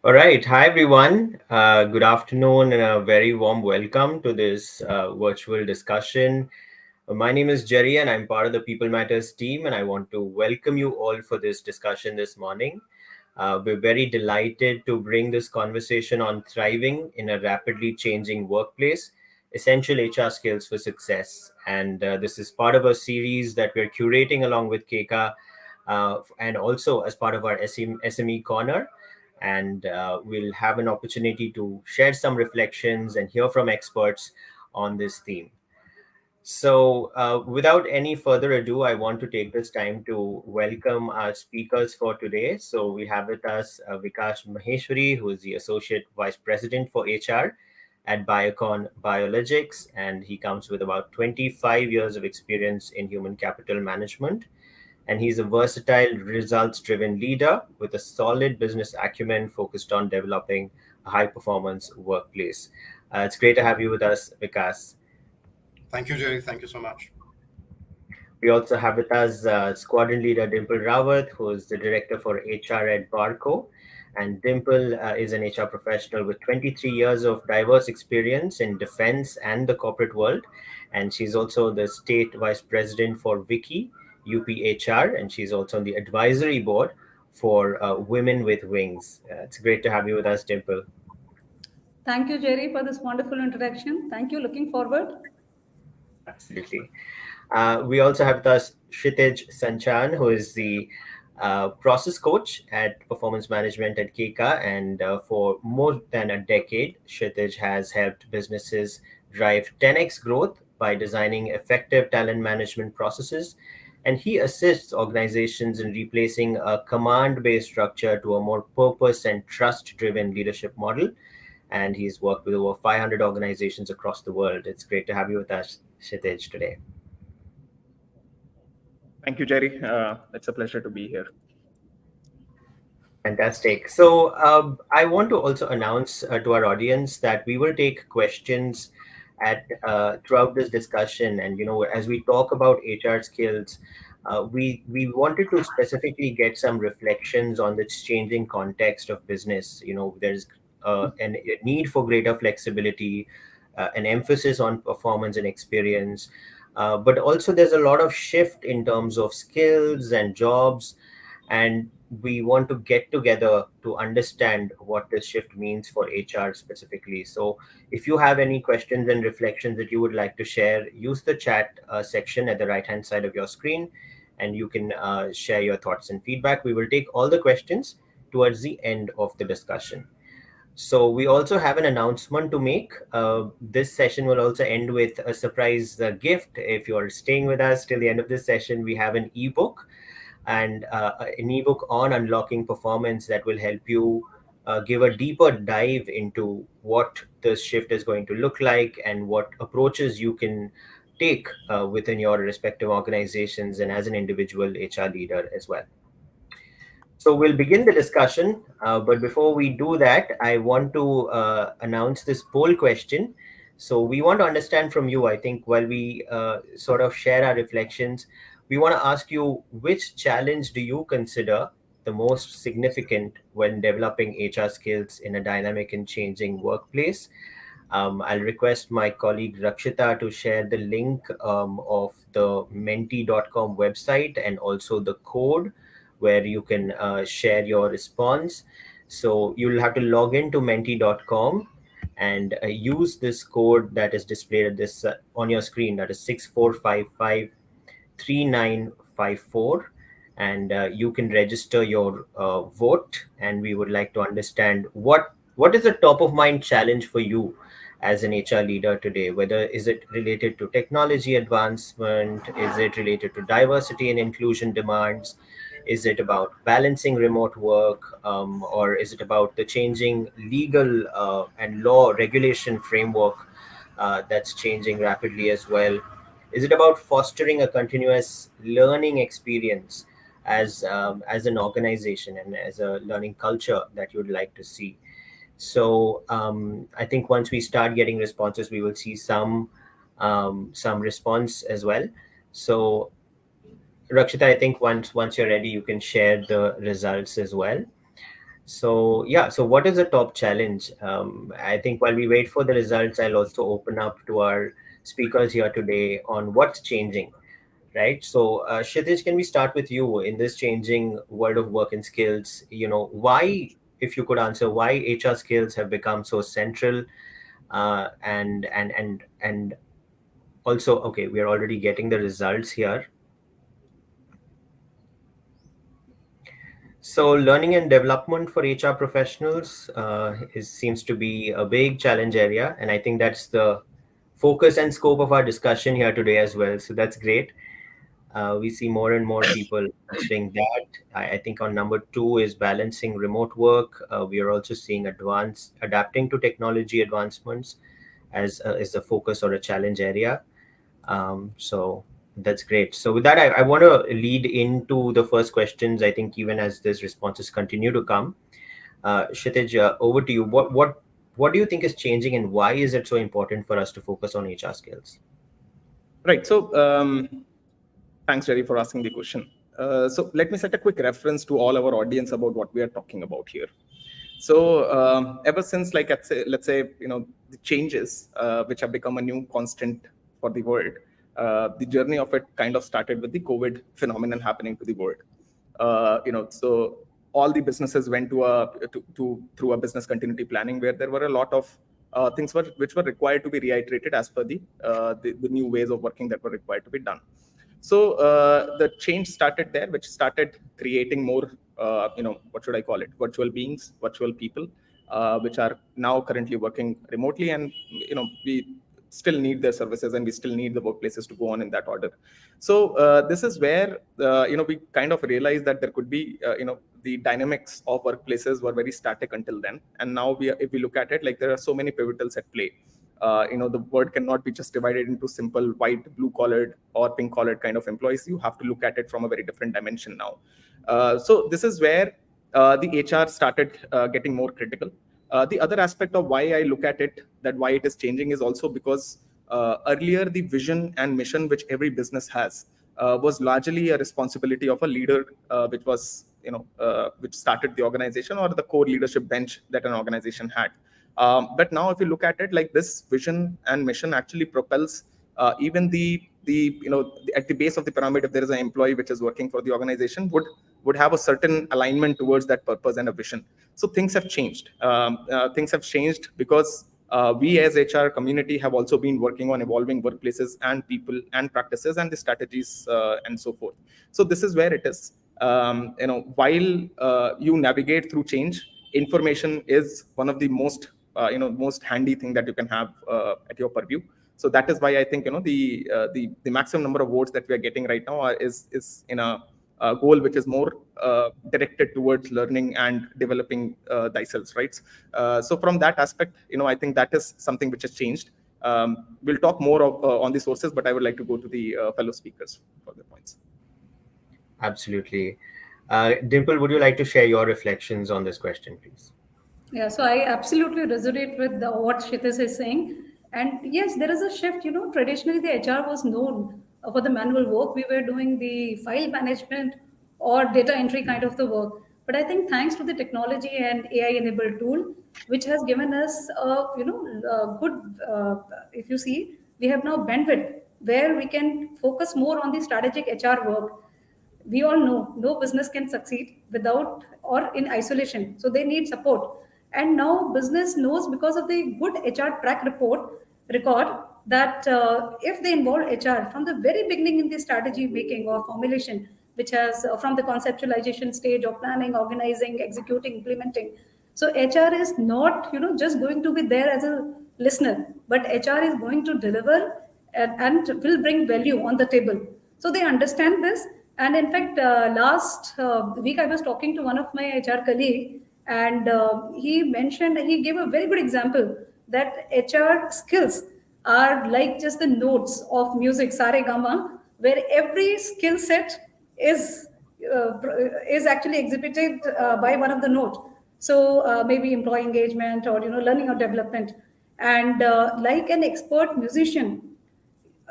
All right. Hi, everyone. Good afternoon and a very warm welcome to this virtual discussion. My name is Jerry and I'm part of the People Matters team, and I want to welcome you all for this discussion this morning. We're very delighted to bring this conversation on thriving in a rapidly changing workplace, essential HR skills for success. And this is part of a series that we're curating along with Keka and also as part of our SME Corner. And we'll have an opportunity to share some reflections and hear from experts on this theme. So, without any further ado, I want to take this time to welcome our speakers for today. So, we have with us Vikash Maheshwari, who is the Associate Vice President for HR at Biocon Biologics, and he comes with about 25 years of experience in human capital management. And he's a versatile, results driven leader with a solid business acumen focused on developing a high performance workplace. It's great to have you with us, Vikas. Thank you, Jerry. Thank you so much. We also have with us Squadron Leader Dimple Rawat, who is the Director for HR at Barco. And Dimple is an HR professional with 23 years of diverse experience in defense and the corporate world. And she's also the State Vice President for Wiki, UPHR, and she's also on the advisory board for Women with Wings. It's great to have you with us, Dimple. Thank you, Jerry, for this wonderful introduction. Thank you. Looking forward. Absolutely. We also have thus Kshitij Sanchan, who is the process coach at performance management at Keka. And for more than a decade, Kshitij has helped businesses drive 10x growth by designing effective talent management processes. And he assists organizations in replacing a command based structure to a more purpose and trust driven leadership model. And he's worked with over 500 organizations across the world. It's great to have you with us, Kshitij, today. Thank you, Jerry. It's a pleasure to be here. Fantastic. So I want to also announce to our audience that we will take questions at throughout this discussion, and as we talk about HR skills, we wanted to specifically get some reflections on the changing context of business. There's a need for greater flexibility, an emphasis on performance and experience, but also there's a lot of shift in terms of skills and jobs, and we want to get together to understand what this shift means for HR specifically. So, if you have any questions and reflections that you would like to share, use the chat section at the right hand side of your screen, and you can share your thoughts and feedback. We will take all the questions towards the end of the discussion. So we also have an announcement to make. This session will also end with a surprise gift. If you're staying with us till the end of this session, we have an ebook and an ebook on unlocking performance that will help you give a deeper dive into what this shift is going to look like and what approaches you can take within your respective organizations and as an individual HR leader as well. So we'll begin the discussion, but before we do that, I want to announce this poll question. So we want to understand from you, I think, while we sort of share our reflections, we want to ask you, which challenge do you consider the most significant when developing HR skills in a dynamic and changing workplace? I'll request my colleague Rakshita to share the link of the menti.com website and also the code where you can share your response. So you'll have to log into menti.com and use this code that is displayed at this on your screen, that is 64553954, and you can register your vote, and we would like to understand what is the top of mind challenge for you as an HR leader today. Whether is it related to technology advancement, is it related to diversity and inclusion demands, is it about balancing remote work, or is it about the changing legal and law regulation framework that's changing rapidly as well? Is it about fostering a continuous learning experience as an organization and as a learning culture that you'd like to see? So I think once we start getting responses, we will see some response as well. So Rakshita, I think once you're ready, you can share the results as well. So yeah, so what is the top challenge? I think while we wait for the results, I'll also open up to our speakers here today on what's changing, right? So Kshitij, can we start with you in this changing world of work and skills? Why, if you could answer, why HR skills have become so central, and also, okay, we are already getting the results here. So, learning and development for HR professionals seems to be a big challenge area, and I think that's the focus and scope of our discussion here today as well. So that's great. We see more and more people answering that. I think on number two is balancing remote work. We are also seeing adapting to technology advancements as a focus or a challenge area. So that's great. So with that, I want to lead into the first questions. I think even as these responses continue to come, Kshitij, over to you. What do you think is changing, and why is it so important for us to focus on HR skills? Right. So thanks, Jerry, for asking the question. So let me set a quick reference to all our audience about what we are talking about here. So ever since, like, let's say, the changes which have become a new constant for the world, the journey of it kind of started with the COVID phenomenon happening to the world. So all the businesses went through a business continuity planning, where there were a lot of things which were required to be reiterated as per the new ways of working that were required to be done. So the change started there, which started creating more, what should I call it, virtual beings, virtual people, which are now currently working remotely, and we still need their services, and we still need the workplaces to go on in that order. So this is where we kind of realized that there could be the dynamics of workplaces were very static until then, and now if we look at it, like, there are so many pivotals at play. The word cannot be just divided into simple white, blue collared or pink collared kind of employees. You have to look at it from a very different dimension now. So this is where the HR started getting more critical. The other aspect of why I look at it, that why it is changing, is also because earlier the vision and mission which every business has was largely a responsibility of a leader, which started the organization, or the core leadership bench that an organization had. But now, if you look at it, like, this vision and mission actually propels even at the base of the pyramid. If there is an employee which is working for the organization, would have a certain alignment towards that purpose and a vision. So things have changed. Things have changed because we as HR community have also been working on evolving workplaces and people and practices and the strategies and so forth. So this is where it is. While you navigate through change, information is one of the most handy thing that you can have at your purview. So that is why I think the maximum number of votes that we are getting right now is in a goal which is more directed towards learning and developing thyself, right? So from that aspect, I think that is something which has changed. We'll talk more on the sources, but I would like to go to the fellow speakers for their points. Absolutely. Dimple, would you like to share your reflections on this question, please? Yeah, so I absolutely resonate with what Kshitij is saying. And yes, there is a shift. Traditionally the HR was known for the manual work. We were doing the file management or data entry kind of the work. But I think thanks to the technology and AI-enabled tool, which has given us a good, if you see, we have now bandwidth where we can focus more on the strategic HR work. We all know no business can succeed without or in isolation, so they need support. And now business knows, because of the good HR track record, that if they involve HR from the very beginning in the strategy making or formulation, which has from the conceptualization stage of planning, organizing, executing, implementing. So HR is not just going to be there as a listener, but HR is going to deliver and will bring value on the table. So they understand this. And in fact, last week I was talking to one of my HR colleague, and he gave a very good example that HR skills are like just the notes of music, sare gama, where every skill set is actually exhibited by one of the note. So maybe employee engagement or learning or development, and like an expert musician,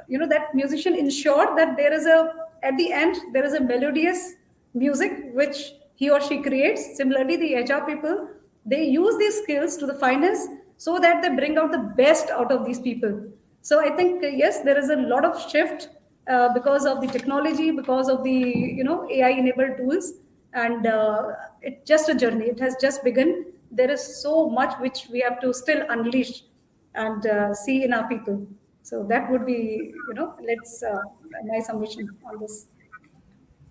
that musician ensured that there is at the end there is a melodious music which he or she creates. Similarly, the HR people, they use these skills to the finest so that they bring out the best out of these people. So I think yes, there is a lot of shift because of the technology, because of the AI enabled tools, and it's just a journey. It has just begun. There is so much which we have to still unleash and see in our people. So that would be, let's my submission on this.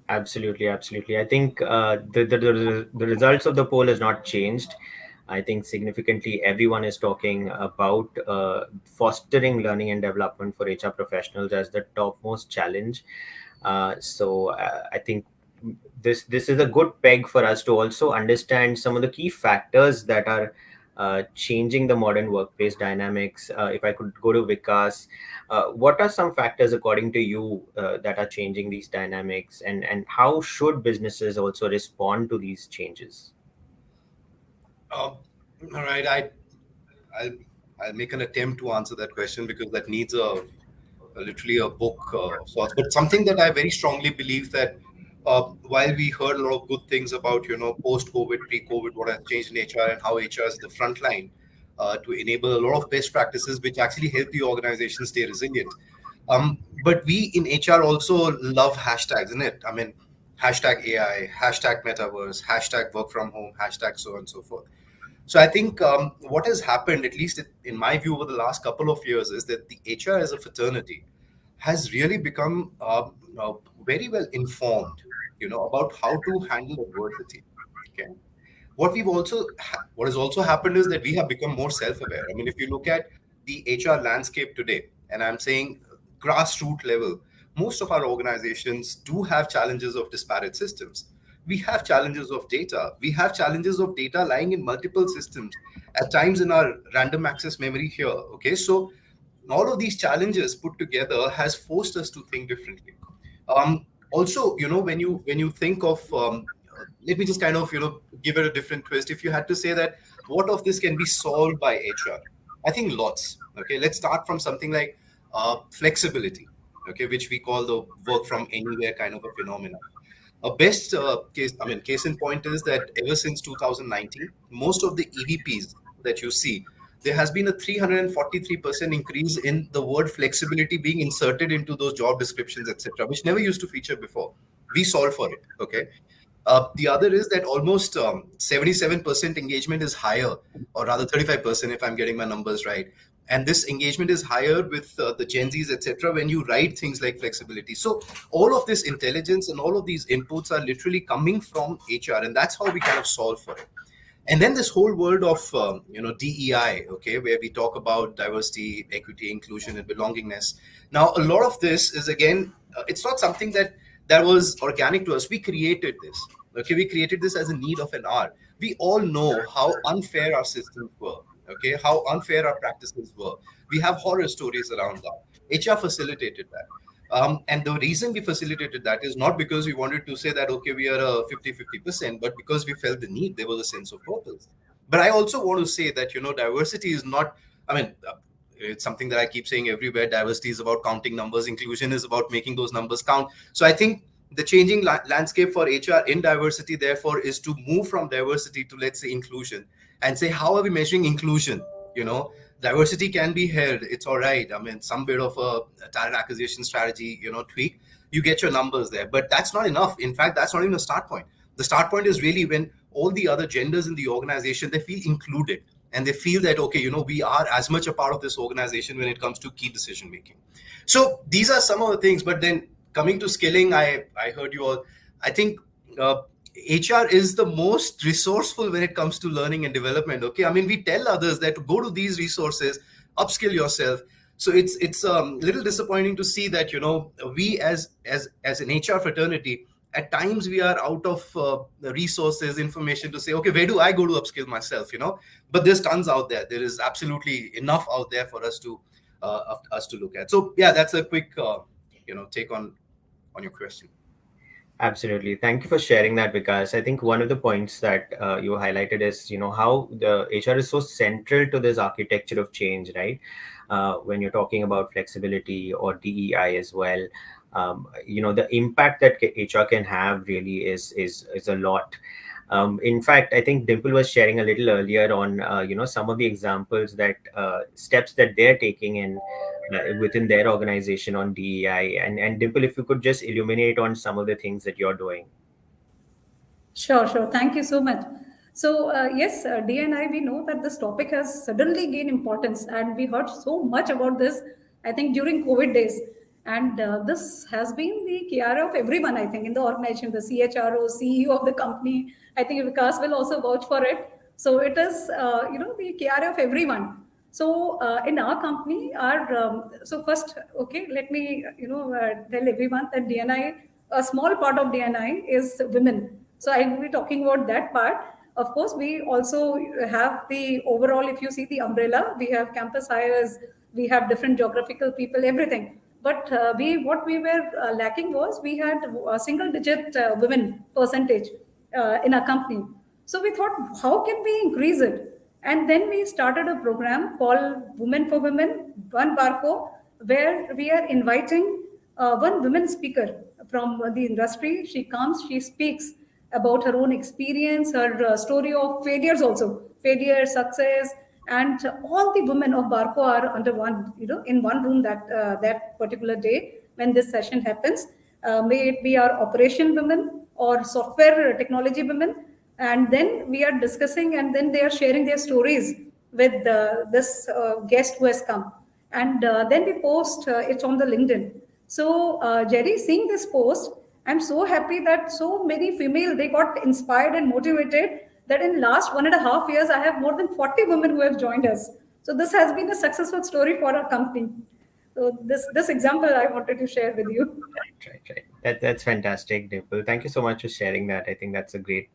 Absolutely, absolutely. I think the results of the poll has not changed. I think significantly everyone is talking about fostering learning and development for HR professionals as the topmost challenge. I think this is a good peg for us to also understand some of the key factors that are changing the modern workplace dynamics. If I could go to Vikas, what are some factors according to you that are changing these dynamics, and how should businesses also respond to these changes? All right, I'll I'll make an attempt to answer that question because that needs literally a book of sorts. But something that I very strongly believe that while we heard a lot of good things about post-COVID, pre-COVID, what has changed in HR and how HR is the front line to enable a lot of best practices which actually help the organization stay resilient. But we in HR also love hashtags, isn't it? I mean, hashtag AI, hashtag metaverse, hashtag work from home, hashtag so on and so forth. So I think what has happened, at least in my view, over the last couple of years, is that the HR as a fraternity has really become very well informed, about how to handle adversity. Okay, what has also happened is that we have become more self-aware. I mean, if you look at the HR landscape today, and I'm saying grassroots level, most of our organizations do have challenges of disparate systems. We have challenges of data. We have challenges of data lying in multiple systems, at times in our random access memory here. Okay, so all of these challenges put together has forced us to think differently. Also, when you think of, let me just kind of give it a different twist. If you had to say that, what of this can be solved by HR? I think lots. Okay, let's start from something like flexibility. Okay, which we call the work from anywhere kind of a phenomenon. A best case in point is that ever since 2019, most of the EVPs that you see, there has been a 343% increase in the word flexibility being inserted into those job descriptions, etc., which never used to feature before. We solve for it. Okay. The other is that almost 77% engagement is higher, or rather 35%, if I'm getting my numbers right. And this engagement is higher with the Gen Zs, etc., when you write things like flexibility. So all of this intelligence and all of these inputs are literally coming from HR, and that's how we kind of solve for it. And then this whole world of DEI, okay, where we talk about diversity, equity, inclusion, and belongingness. Now, a lot of this is, again, it's not something that was organic to us. We created this. Okay, we created this as a need of an hour. We all know how unfair our systems were. Okay, how unfair our practices were. We have horror stories around that. HR facilitated that. And the reason we facilitated that is not because we wanted to say that, okay, we are a 50-50%, but because we felt the need, there was a sense of purpose. But I also want to say that, diversity is not, it's something that I keep saying everywhere. Diversity is about counting numbers. Inclusion is about making those numbers count. So I think the changing landscape for HR in diversity, therefore, is to move from diversity to, let's say, inclusion, and say, how are we measuring inclusion? Diversity can be held. It's all right. I mean, some bit of a talent acquisition strategy, tweak, you get your numbers there. But that's not enough. In fact, that's not even a start point. The start point is really when all the other genders in the organization, they feel included. And they feel that, okay, we are as much a part of this organization when it comes to key decision making. So these are some of the things. But then coming to skilling, I heard you all. I think HR is the most resourceful when it comes to learning and development. Okay, I mean, we tell others that to go to these resources, upskill yourself. So it's a little disappointing to see that we as an HR fraternity, at times we are out of the resources, information to say, okay, where do I go to upskill myself? But there's tons out there. There is absolutely enough out there for us to look at. So yeah, that's a quick take on your question. Absolutely. Thank you for sharing that, Vikas. I think one of the points that you highlighted is, how the HR is so central to this architecture of change, right? When you're talking about flexibility or DEI as well. the impact that HR can have really is a lot. In fact, I think Dimple was sharing a little earlier on, some of the examples that steps that they're taking in within their organization on DEI. And Dimple, if you could just illuminate on some of the things that you're doing. Sure, sure. Thank you so much. So, yes, D&I, we know that this topic has suddenly gained importance, and we heard so much about this, I think, during COVID days. And this has been the KRA of everyone, I think, in the organization, the CHRO, CEO of the company. I think Vikas will also vouch for it. So, it is, the KRA of everyone. So, in our company, so first, okay, let me, tell everyone that DNI, a small part of DNI is women. So I will be talking about that part. Of course, we also have the overall, if you see the umbrella, we have campus hires, we have different geographical people, everything. But what we were lacking was we had a single digit women percentage in our company. So we thought, how can we increase it? And then we started a program called Women for Women, One Barco, where we are inviting one women speaker from the industry. She comes, she speaks about her own experience, her story of failures also, failure, success, and all the women of Barco are under one, in one room that particular day when this session happens. May it be our operation women or software technology women, and then we are discussing, and then they are sharing their stories with this guest who has come, and then we post it on the LinkedIn. So Jerry, seeing this post, I'm so happy that so many female, they got inspired and motivated, that in last 1.5 years I have more than 40 women who have joined us. So this has been a successful story for our company. So this example I wanted to share with you. Right. That's fantastic, Dimple. Thank you so much for sharing that. I think that's a great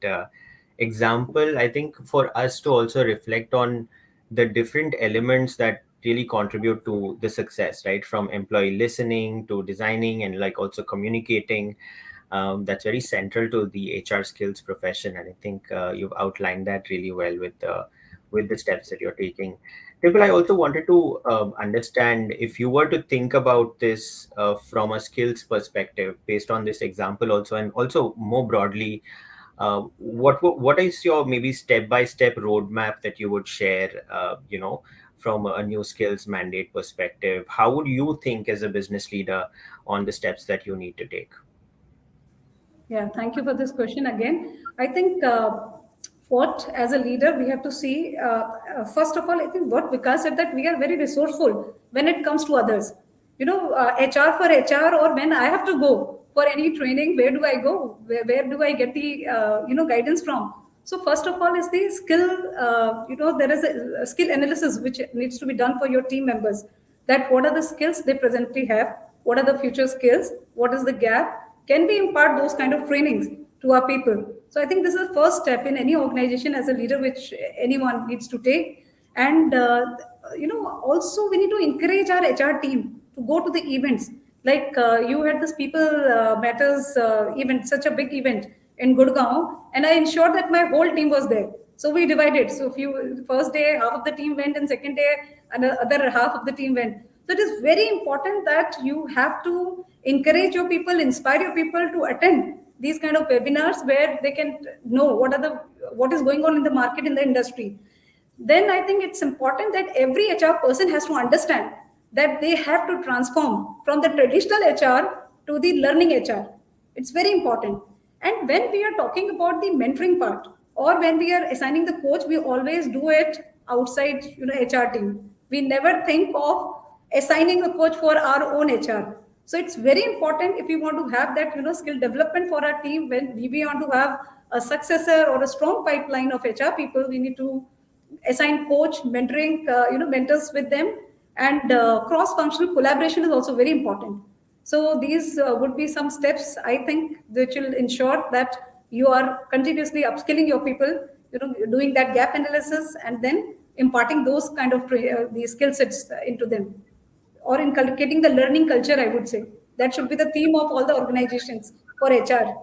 example. I think for us to also reflect on the different elements that really contribute to the success, right? From employee listening to designing and like also communicating. That's very central to the HR skills profession, and I think you've outlined that really well with the steps that you're taking. Dimple, I also wanted to understand if you were to think about this from a skills perspective, based on this example also, and also more broadly, what is your maybe step-by-step roadmap that you would share, from a new skills mandate perspective? How would you think as a business leader on the steps that you need to take? Yeah, thank you for this question again. I think what, as a leader, we have to see, first of all, I think what Vikas said, that we are very resourceful when it comes to others. HR for HR, or when I have to go for any training, where do I go? Where do I get the, guidance from? So first of all is the skill, there is a skill analysis which needs to be done for your team members, that what are the skills they presently have, what are the future skills, what is the gap, can we impart those kind of trainings to our people? So I think this is the first step in any organization as a leader, which anyone needs to take. And also we need to encourage our HR team to go to the events. Like you had this People Matters event, such a big event in Gurgaon, and I ensured that my whole team was there. So we divided. So first day half of the team went, and second day another half of the team went. So it is very important that you have to encourage your people, inspire your people to attend these kind of webinars where they can know what is going on in the market, in the industry. Then I think it's important that every HR person has to understand that they have to transform from the traditional HR to the learning HR. It's very important. And when we are talking about the mentoring part, or when we are assigning the coach, we always do it outside, HR team. We never think of assigning a coach for our own HR. So it's very important, if we want to have that, skill development for our team, when we want to have a successor or a strong pipeline of HR people, we need to assign coach, mentoring, mentors with them, and cross-functional collaboration is also very important. So these would be some steps, I think, which will ensure that you are continuously upskilling your people, doing that gap analysis, and then imparting those kind of the skill sets into them, or inculcating the learning culture, I would say. That should be the theme of all the organizations for HR.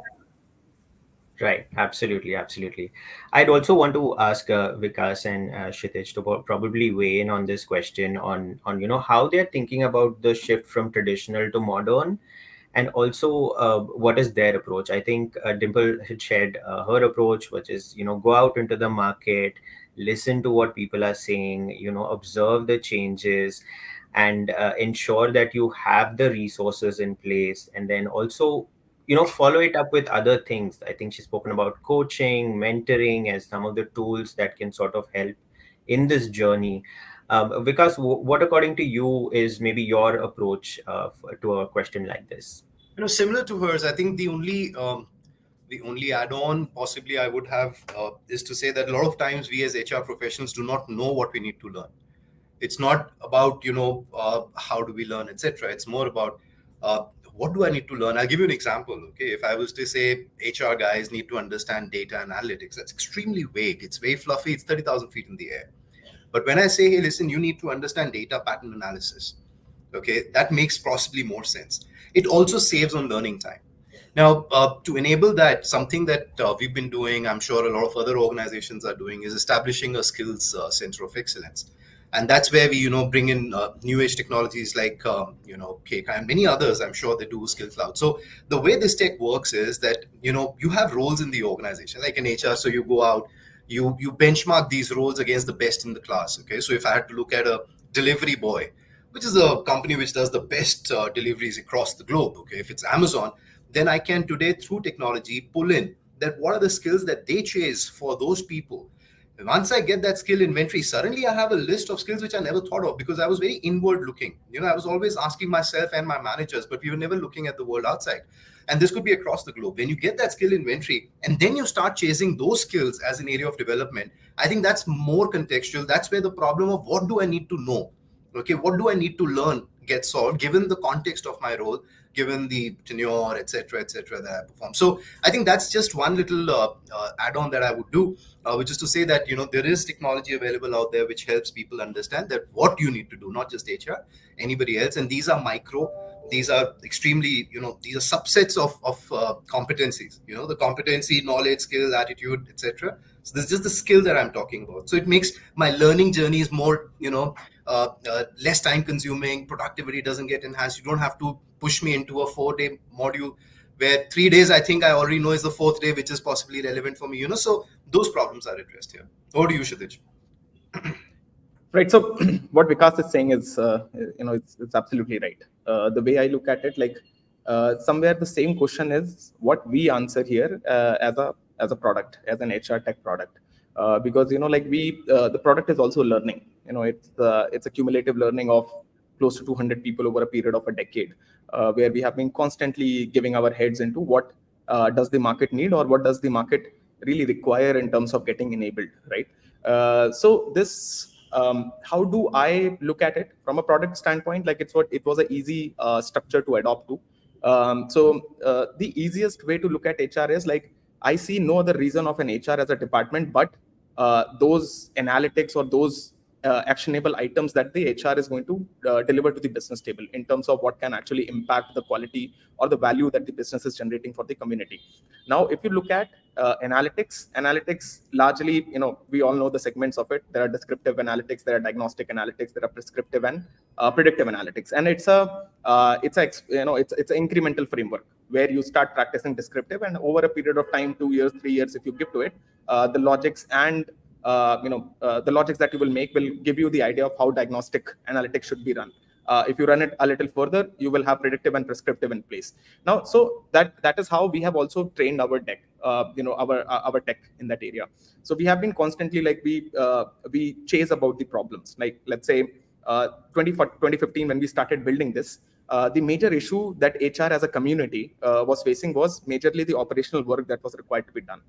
Right, absolutely. I'd also want to ask Vikas and Kshitij to probably weigh in on this question on how they're thinking about the shift from traditional to modern, and also what is their approach. I think Dimple had shared her approach, which is, go out into the market, listen to what people are saying, observe the changes, and ensure that you have the resources in place, and then also follow it up with other things. I think she's spoken about coaching, mentoring as some of the tools that can sort of help in this journey. Vikas, what according to you is maybe your approach to a question like this? Similar to hers, I think the only add-on possibly I would have is to say that a lot of times we as HR professionals do not know what we need to learn. It's not about how do we learn, etc. It's more about what do I need to learn. I'll give you an example. Okay, if I was to say HR guys need to understand data and analytics, that's extremely vague. It's very fluffy. It's 30,000 feet in the air. But when I say, hey, listen, you need to understand data pattern analysis, okay, that makes possibly more sense. It also saves on learning time. Now, to enable that, something that we've been doing, I'm sure a lot of other organizations are doing, is establishing a skills center of excellence. And that's where we, bring in new age technologies like, Keka and many others. I'm sure they do Skill Cloud. So the way this tech works is that, you have roles in the organization, like in HR. So you go out, you benchmark these roles against the best in the class. Okay, so if I had to look at a delivery boy, which is a company which does the best deliveries across the globe. Okay, if it's Amazon, then I can today through technology pull in that what are the skills that they chase for those people. And once I get that skill inventory, suddenly I have a list of skills which I never thought of because I was very inward looking. I was always asking myself and my managers, but we were never looking at the world outside. And this could be across the globe. When you get that skill inventory and then you start chasing those skills as an area of development, I think that's more contextual. That's where the problem of what do I need to know? Okay, what do I need to learn gets solved given the context of my role, given the tenure, etc., that I perform. So I think that's just one little add-on that I would do, which is to say that there is technology available out there which helps people understand that what you need to do, not just HR, anybody else, and these are micro. These are extremely, these are subsets of competencies. The competency, knowledge, skill, attitude, etc. So this is just the skill that I'm talking about. So it makes my learning journeys more, less time consuming. Productivity doesn't get enhanced. You don't have to push me into a 4-day module where 3 days I think I already know is the 4th day, which is possibly relevant for me. So those problems are addressed here. Over to you, Kshitij. Right. So what Vikas is saying is, it's absolutely right. The way I look at it, like somewhere the same question is what we answer here as a product, as an HR tech product, because the product is also learning. It's a cumulative learning of close to 200 people over a period of a decade, where we have been constantly giving our heads into what does the market need or what does the market really require in terms of getting enabled, right? So this. How do I look at it from a product standpoint? Like it was an easy structure to adopt to. So the easiest way to look at HR is like I see no other reason of an HR as a department, but those analytics or those actionable items that the HR is going to deliver to the business table in terms of what can actually impact the quality or the value that the business is generating for the community. Now, if you look at analytics largely, we all know the segments of it. There are descriptive analytics, there are diagnostic analytics, there are prescriptive and predictive analytics, and it's an incremental framework where you start practicing descriptive, and over a period of time, 2 years, 3 years, if you give to it, the logics and the logics that you will make will give you the idea of how diagnostic analytics should be run. If you run it a little further, you will have predictive and prescriptive in place. Now, so that is how we have also trained our tech, our tech in that area. So we have been constantly we chase about the problems. Like let's say 2015 when we started building this. The major issue that HR as a community was facing was majorly the operational work that was required to be done.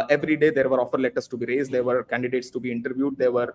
Every day there were offer letters to be raised, there were candidates to be interviewed, there were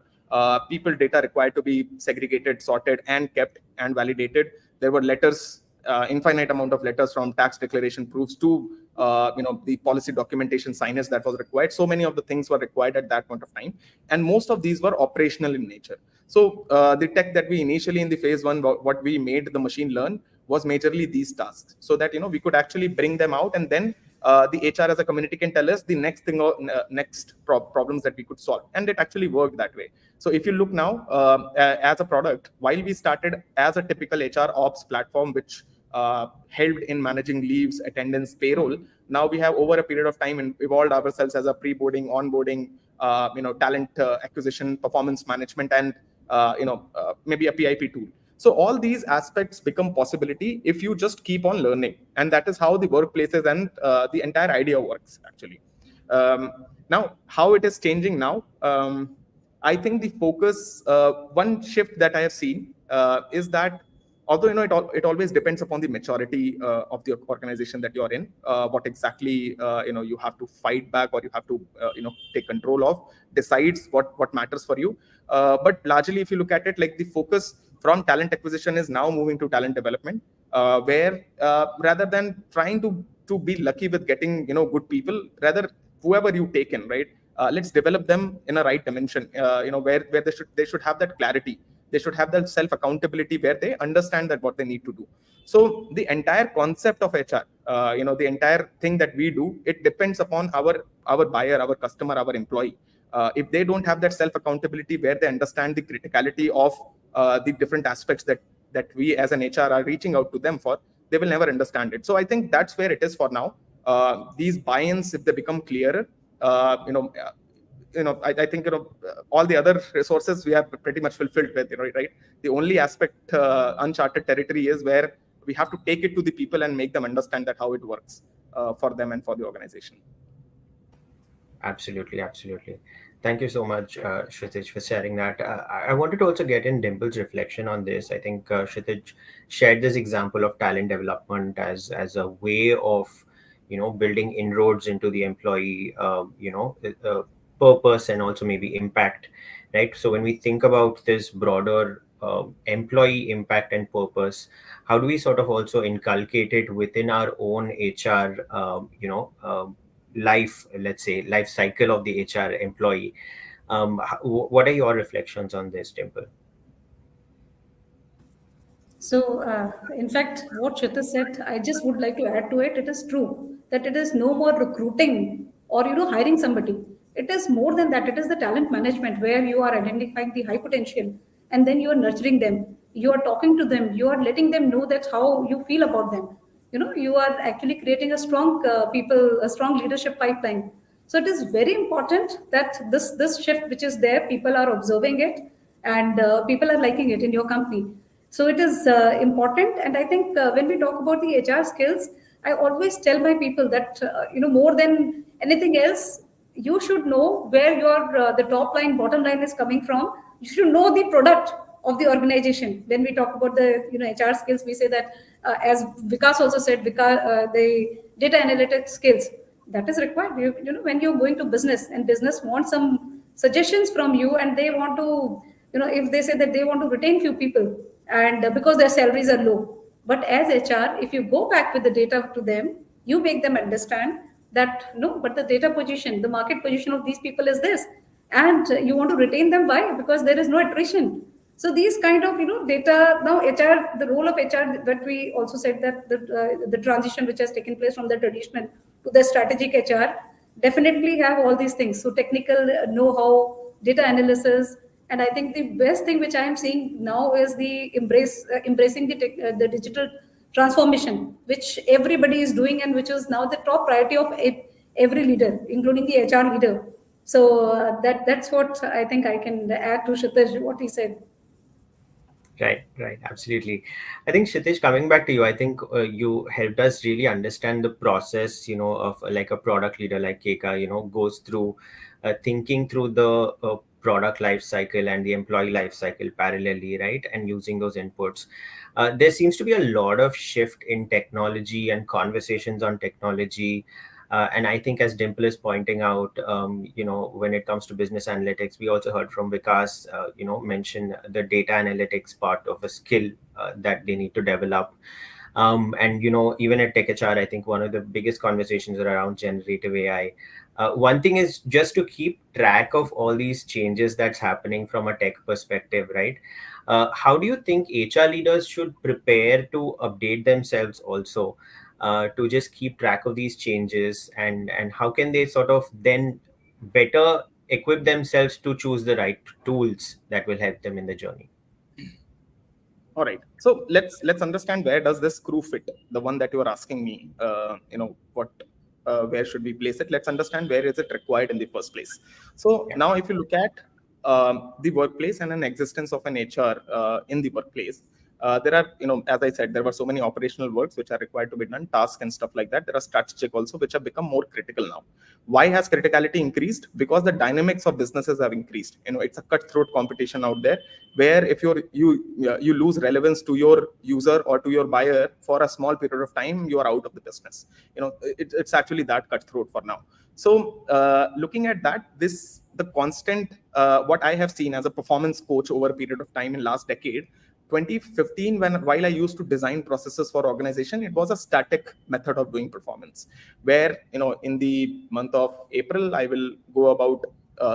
people data required to be segregated, sorted, and kept and validated. There were letters, infinite amount of letters from tax declaration proofs to the policy documentation signage that was required. So many of the things were required at that point of time, and most of these were operational in nature. So the tech that we initially in the phase one, what we made the machine learn was majorly these tasks, so that we could actually bring them out, and then the HR as a community can tell us the next thing or next problems that we could solve, and it actually worked that way. So if you look now as a product, while we started as a typical HR ops platform, which helped in managing leaves, attendance, payroll. Now we have over a period of time evolved ourselves as a pre-boarding, onboarding, talent acquisition, performance management, and maybe a PIP tool. So all these aspects become possibility if you just keep on learning, and that is how the workplaces and the entire idea works actually. Now, how it is changing now? I think the focus, one shift that I have seen is that although it always depends upon the maturity of the organization that you're in, what exactly you have to fight back or you have to take control of, decides what matters for you. But largely, if you look at it, like the focus from talent acquisition is now moving to talent development, where rather than trying to be lucky with getting good people, rather whoever you take in, right? Let's develop them in a right dimension, where they should have that clarity. They should have that self accountability where they understand that what they need to do. So the entire concept of HR, the entire thing that we do, it depends upon our buyer, our customer, our employee. If they don't have that self accountability where they understand the criticality of the different aspects that we as an HR are reaching out to them for, they will never understand it. So I think that's where it is for now. These buy-ins, if they become clearer, I think all the other resources we have pretty much fulfilled with, right? The only aspect uncharted territory is where we have to take it to the people and make them understand that how it works for them and for the organization. Absolutely. Thank you so much, Kshitij, for sharing that. I wanted to also get in Dimple's reflection on this. I think Kshitij shared this example of talent development as a way of, building inroads into the employee, purpose and also maybe impact, right? So when we think about this broader employee impact and purpose, how do we sort of also inculcate it within our own HR, life, let's say, life cycle of the HR employee? What are your reflections on this, Dimple? So, in fact, what Shita said, I just would like to add to it. It is true that it is no more recruiting or hiring somebody. It is more than that. It is the talent management where you are identifying the high potential and then you are nurturing them. You are talking to them. You are letting them know that how you feel about them. You are actually creating a strong a strong leadership pipeline. So it is very important that this shift which is there, people are observing it and people are liking it in your company. So it is important. And I think when we talk about the HR skills, I always tell my people that, more than anything else, you should know where your the top line, bottom line is coming from. You should know the product of the organization. When we talk about the HR skills, we say that as Vikas also said, the data analytics skills that is required. When you're going to business and business wants some suggestions from you, and they want to, if they say that they want to retain few people, and because their salaries are low, but as HR, if you go back with the data to them, you make them understand that no, but the data position, the market position of these people is this, and you want to retain them. Why? Because there is no attrition. So these kind of data now, HR, the role of HR, that we also said that the transition which has taken place from the traditional to the strategic HR definitely have all these things. So technical know-how, data analysis, and I think the best thing which I am seeing now is the embracing the digital transformation, which everybody is doing, and which is now the top priority of every leader, including the HR leader. So that's what I think I can add to Kshitij, what he said. Right, absolutely. I think, Kshitij, coming back to you, I think you helped us really understand the process, of like a product leader like Keka, goes through thinking through the product life cycle and the employee life cycle parallelly, right? And using those inputs. There seems to be a lot of shift in technology and conversations on technology. And I think, as Dimple is pointing out, when it comes to business analytics, we also heard from Vikas, mention the data analytics part of a skill that they need to develop. And, even at TechHR, I think one of the biggest conversations are around generative AI. One thing is just to keep track of all these changes that's happening from a tech perspective, right? How do you think HR leaders should prepare to update themselves also? To just keep track of these changes, and how can they sort of then better equip themselves to choose the right tools that will help them in the journey? All right. So let's understand, where does this screw fit? The one that you are asking me, what where should we place it? Let's understand where is it required in the first place. So Yeah. now, if you look at the workplace and an existence of an HR in the workplace, there are, as I said, there were so many operational works which are required to be done, tasks and stuff like that. There are strategic also, which have become more critical now. Why has criticality increased? Because the dynamics of businesses have increased. It's a cutthroat competition out there, where if you lose relevance to your user or to your buyer for a small period of time, you are out of the business. It's actually that cutthroat for now. So looking at that, the constant, what I have seen as a performance coach over a period of time in last decade, 2015, while I used to design processes for organization, it was a static method of doing performance, where in the month of April, I will go about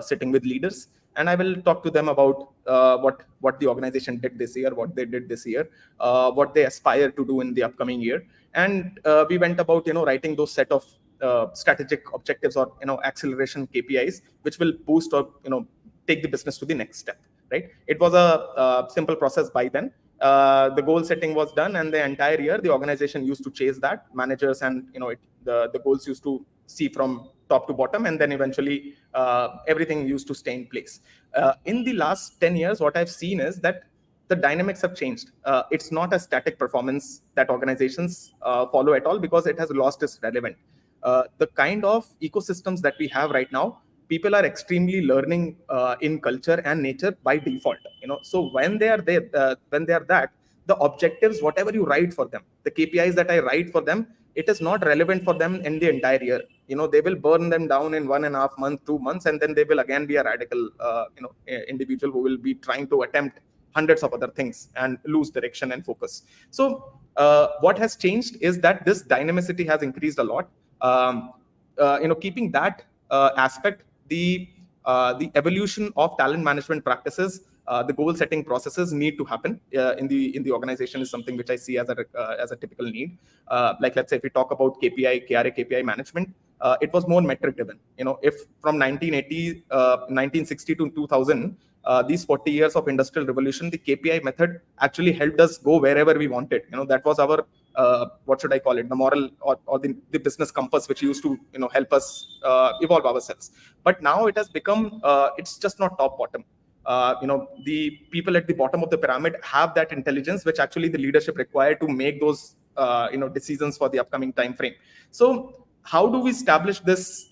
sitting with leaders, and I will talk to them about what the organization did this year, what they did this year, what they aspire to do in the upcoming year. And we went about writing those set of strategic objectives, or acceleration KPIs, which will boost or take the business to the next step. Right? It was a simple process by then. The goal setting was done, and the entire year the organization used to chase that. Managers and the goals used to see from top to bottom, and then eventually everything used to stay in place. In the last 10 years, what I've seen is that the dynamics have changed. It's not a static performance that organizations follow at all, because it has lost its relevance. The kind of ecosystems that we have right now, people are extremely learning in culture and nature by default. So when they are there, the objectives, whatever you write for them, the KPIs that I write for them, it is not relevant for them in the entire year. They will burn them down in 1.5 months, 2 months, and then they will again be a radical individual who will be trying to attempt hundreds of other things and lose direction and focus. So what has changed is that this dynamicity has increased a lot. Keeping that aspect, the evolution of talent management practices, the goal setting processes need to happen in the organization, is something which I see as a typical need. Like, let's say if we talk about KPI, KRA, KPI management, it was more metric driven. If from 1960 to 2000, these 40 years of industrial revolution, the KPI method actually helped us go wherever we wanted. That was our what should I call it, the moral or the business compass, which used to help us evolve ourselves. But now it has become it's just not top bottom. The people at the bottom of the pyramid have that intelligence, which actually the leadership required to make those decisions for the upcoming time frame. So how do we establish this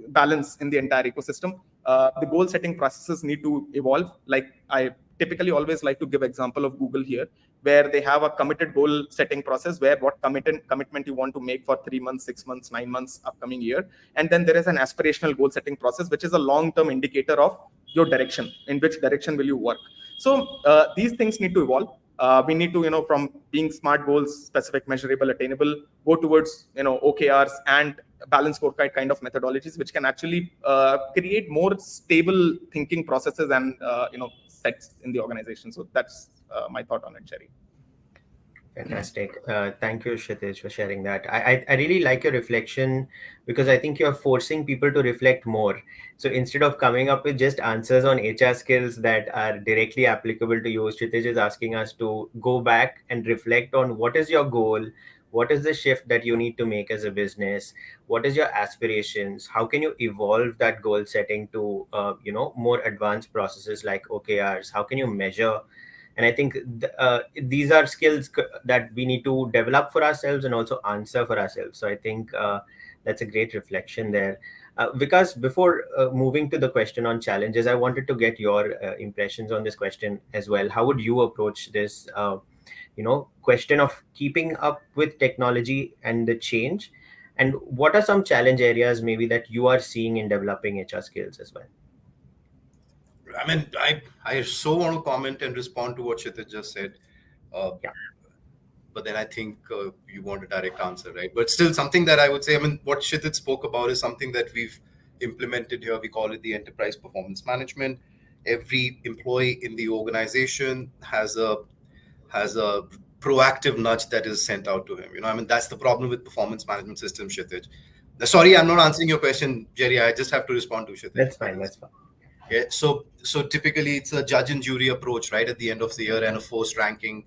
balance in the entire ecosystem? The goal setting processes need to evolve. Like, I typically always like to give example of Google here, where they have a committed goal setting process, where what commitment you want to make for 3 months, 6 months, 9 months, upcoming year. And then there is an aspirational goal setting process, which is a long-term indicator of your direction, in which direction will you work. So these things need to evolve. We need to, from being SMART goals, specific, measurable, attainable, go towards, OKRs and balanced scorecard kind of methodologies, which can actually create more stable thinking processes and, sets in the organization. So that's my thought on it, Jerry. Fantastic. Thank you, Kshitij, for sharing that. I really like your reflection, because I think you're forcing people to reflect more. So instead of coming up with just answers on HR skills that are directly applicable to you, Kshitij is asking us to go back and reflect on what is your goal, what is the shift that you need to make as a business, what is your aspirations, how can you evolve that goal setting to more advanced processes like OKRs, how can you measure. And I think these are skills that we need to develop for ourselves and also answer for ourselves. So I think that's a great reflection there. Vikas, before moving to the question on challenges, I wanted to get your impressions on this question as well. How would you approach this question of keeping up with technology and the change? And what are some challenge areas maybe that you are seeing in developing HR skills as well? I mean, I so want to comment and respond to what Kshitij just said. Yeah. But then I think you want a direct answer, right? But still, something that I would say, I mean, what Kshitij spoke about is something that we've implemented here. We call it the enterprise performance management. Every employee in the organization has a proactive nudge that is sent out to him. I mean, that's the problem with performance management system, Kshitij. Sorry, I'm not answering your question, Jerry. I just have to respond to Kshitij. That's fine. Yeah, so typically it's a judge and jury approach, right, at the end of the year, and a forced ranking.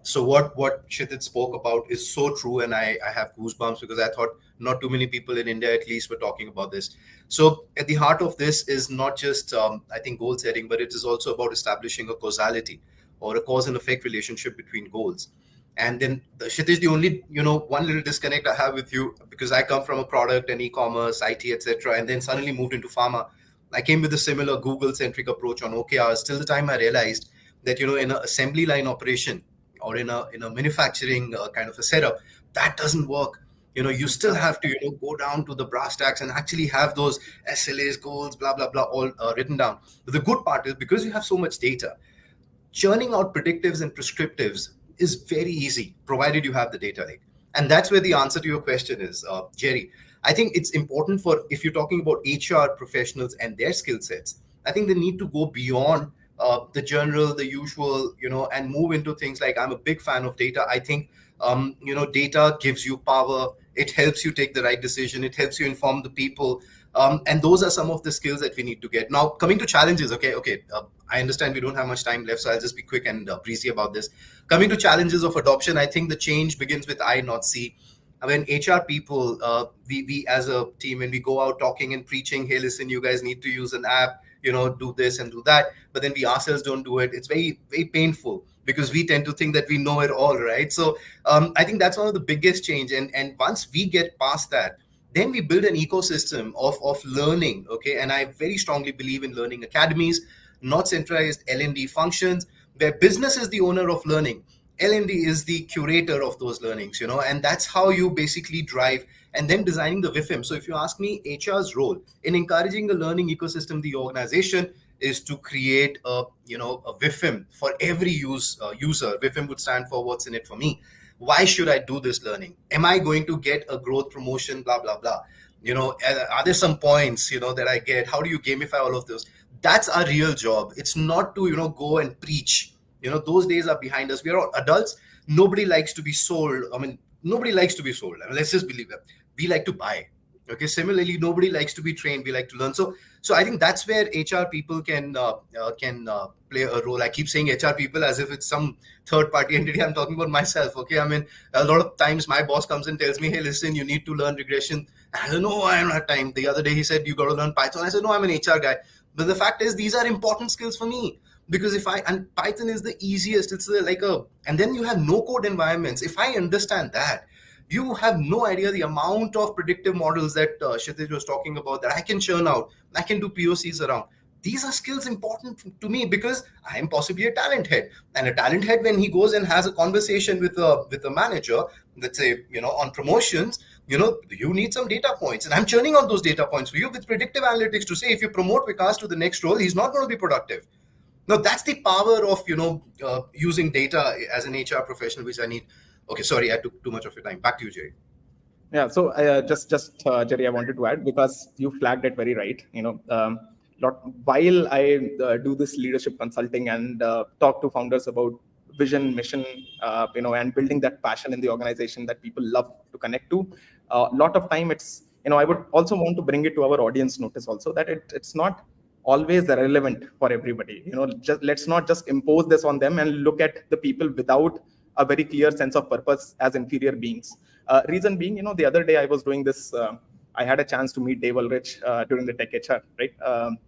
So what Kshitij spoke about is so true, and I have goosebumps because I thought not too many people in India at least were talking about this. So at the heart of this is not just I think goal setting, but it is also about establishing a causality or a cause and effect relationship between goals. And then Kshitij, the only one little disconnect I have with you, because I come from a product and e-commerce, IT, etc., and then suddenly moved into pharma. I came with a similar Google-centric approach on OKRs till the time I realized that in an assembly line operation or in a manufacturing kind of a setup, that doesn't work. You still have to go down to the brass tacks and actually have those SLAs, goals, blah blah blah, all written down. But the good part is, because you have so much data, churning out predictives and prescriptives is very easy, provided you have the data lake. And that's where the answer to your question is, Jerry. I think it's important for, if you're talking about HR professionals and their skill sets, I think they need to go beyond the general, the usual, and move into things like, I'm a big fan of data. I think, data gives you power. It helps you take the right decision. It helps you inform the people. And those are some of the skills that we need to get. Now, coming to challenges, okay. I understand we don't have much time left, so I'll just be quick and breezy about this. Coming to challenges of adoption, I think the change begins with I, not C. When HR people, we as a team, when we go out talking and preaching, hey, listen, you guys need to use an app, do this and do that, but then we ourselves don't do it. It's very, very painful because we tend to think that we know it all, right? So I think that's one of the biggest change. And once we get past that, then we build an ecosystem of learning, okay? And I very strongly believe in learning academies, not centralized L&D functions, where business is the owner of learning. L&D is the curator of those learnings, and that's how you basically drive, and then designing the WIFM. So if you ask me, HR's role in encouraging a learning ecosystem, the organization, is to create a WIFM for every user. WIFM would stand for what's in it for me. Why should I do this learning? Am I going to get a growth promotion, blah, blah, blah? Are there some points, that I get? How do you gamify all of those? That's our real job. It's not to, go and preach. Those days are behind us. We are all adults. Nobody likes to be sold. I mean, nobody likes to be sold. I mean, let's just believe it. We like to buy. Okay. Similarly, nobody likes to be trained. We like to learn. So I think that's where HR people can play a role. I keep saying HR people as if it's some third party entity. I'm talking about myself. Okay. I mean, a lot of times my boss comes and tells me, hey, listen, you need to learn regression. I don't know. I don't have time. The other day he said, you got to learn Python. I said, no, I'm an HR guy. But the fact is, these are important skills for me. Because and Python is the easiest, it's and then you have no code environments. If I understand that, you have no idea the amount of predictive models that Kshitij was talking about that I can churn out. I can do POCs around. These are skills important to me because I am possibly a talent head. And a talent head, when he goes and has a conversation with a manager, let's say, on promotions, you need some data points. And I'm churning out those data points for you with predictive analytics to say, if you promote Vikas to the next role, he's not going to be productive. Now, that's the power of, using data as an HR professional, which I need. Okay, sorry, I took too much of your time. Back to you, Jerry. Yeah, so just Jerry, I wanted to add, because you flagged it very right. While I do this leadership consulting and talk to founders about vision, mission, and building that passion in the organization that people love to connect to, a lot of time it's, I would also want to bring it to our audience notice also that it's not always relevant for everybody. Let's not just impose this on them and look at the people without a very clear sense of purpose as inferior beings. Reason being, the other day I was doing this, I had a chance to meet Dave Ulrich during the Tech HR, right?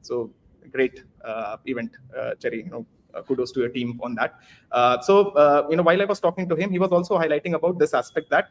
So great event, Jerry, kudos to your team on that. While I was talking to him, he was also highlighting about this aspect that,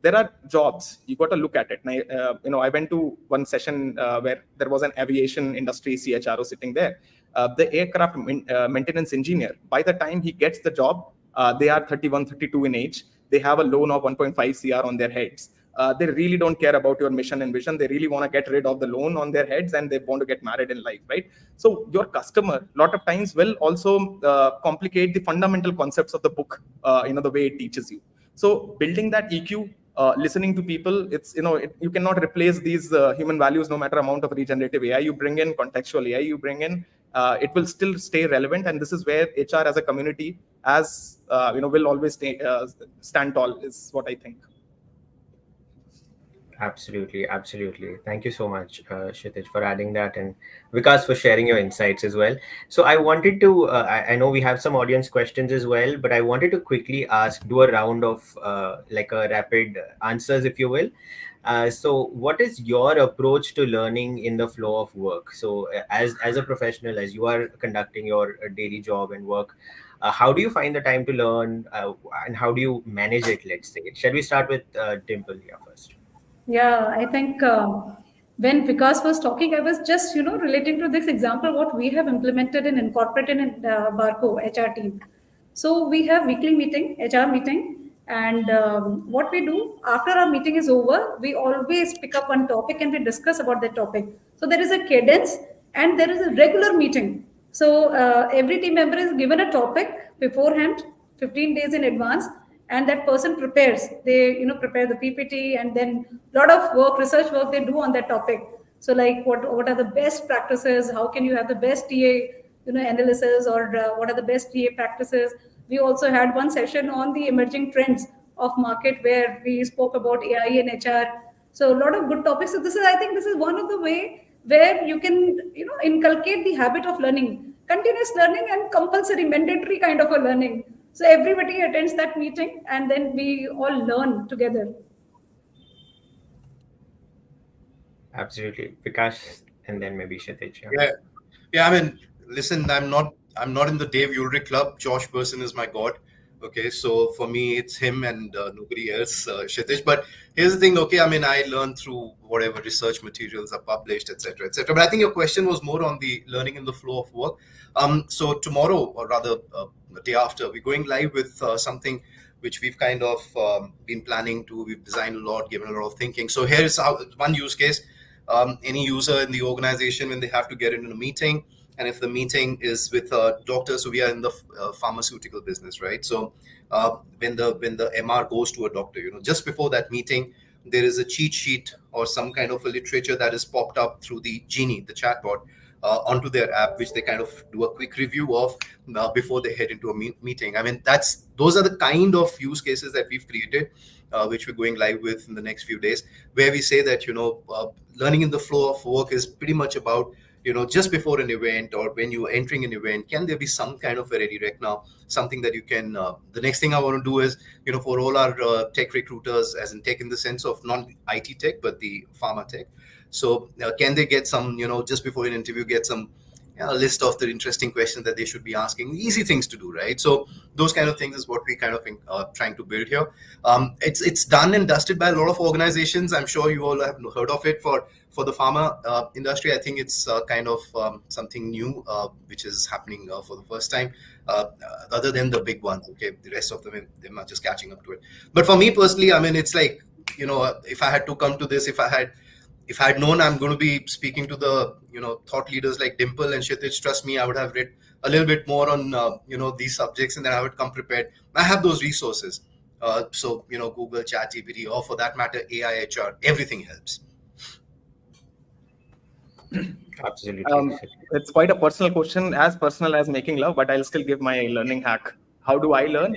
there are jobs, you got to look at it. And I went to one session where there was an aviation industry CHRO sitting there. The aircraft maintenance engineer, by the time he gets the job, they are 31, 32 in age. They have a loan of 1.5 CR on their heads. They really don't care about your mission and vision. They really want to get rid of the loan on their heads and they want to get married in life, right? So your customer, a lot of times, will also complicate the fundamental concepts of the book, the way it teaches you. So building that EQ, listening to people, it's you cannot replace these human values no matter amount of regenerative AI you bring in, contextual AI you bring in. It will still stay relevant, and this is where HR as a community, will always stand tall, is what I think. Absolutely, absolutely. Thank you so much, Kshitij, for adding that, and Vikas for sharing your insights as well. So I wanted to, I know we have some audience questions as well, but I wanted to quickly ask, do a round of like a rapid answers, if you will. So what is your approach to learning in the flow of work? So as a professional, as you are conducting your daily job and work, how do you find the time to learn, and how do you manage it? Let's say. Shall we start with Dimple here first? Yeah, I think when Vikas was talking, I was just, relating to this example, what we have implemented and incorporated in Barco HR team. So we have weekly meeting, HR meeting, and what we do after our meeting is over, we always pick up one topic and we discuss about that topic. So there is a cadence and there is a regular meeting. So every team member is given a topic beforehand, 15 days in advance, and that person prepares. They prepare the PPT, and then a lot of work, research work they do on that topic. So like what are the best practices? How can you have the best TA analysis, or what are the best TA practices? We also had one session on the emerging trends of market where we spoke about AI and HR. So a lot of good topics. So I think this is one of the way where you can inculcate the habit of learning, continuous learning and compulsory mandatory kind of a learning. So everybody attends that meeting and then we all learn together. Absolutely, Vikas, and then maybe Kshitij. Yeah. Yeah, yeah. I mean, listen, I'm not in the Dave Ulrich club. Josh Person is my god. Okay, so for me, it's him and nobody else, Kshitij. But here's the thing. Okay, I mean, I learn through whatever research materials are published, etc., etc. But I think your question was more on the learning in the flow of work. So tomorrow, or rather, the day after, we're going live with something which we've kind of been planning to. We've designed a lot, given a lot of thinking. So here's how one use case. Any user in the organization, when they have to get into a meeting, and if the meeting is with a doctor, so we are in the pharmaceutical business, right? So when the MR goes to a doctor, just before that meeting, there is a cheat sheet or some kind of a literature that is popped up through the Genie, the chatbot, onto their app, which they kind of do a quick review of before they head into a meeting. I mean, those are the kind of use cases that we've created, which we're going live with in the next few days, where we say that learning in the flow of work is pretty much about just before an event or when you're entering an event, can there be some kind of a ready rec now, something that you can the next thing I want to do is for all our tech recruiters, as in tech in the sense of non IT tech but the pharma tech. So can they get some, just before an interview, get some list of the interesting questions that they should be asking, easy things to do, right? So those kind of things is what we kind of trying to build here. It's done and dusted by a lot of organizations. I'm sure you all have heard of it. For the pharma industry, I think it's kind of something new, which is happening for the first time, other than the big ones. Okay, the rest of them, they're just catching up to it. But for me personally, I mean, it's like, if I had to come to this, if I had known I'm going to be speaking to the thought leaders like Dimple and Kshitij, trust me, I would have read a little bit more on these subjects, and then I would come prepared. I have those resources. So Google, ChatGPT, or for that matter, AI, HR, everything helps. Absolutely. It's quite a personal question, as personal as making love, but I'll still give my learning hack. How do I learn?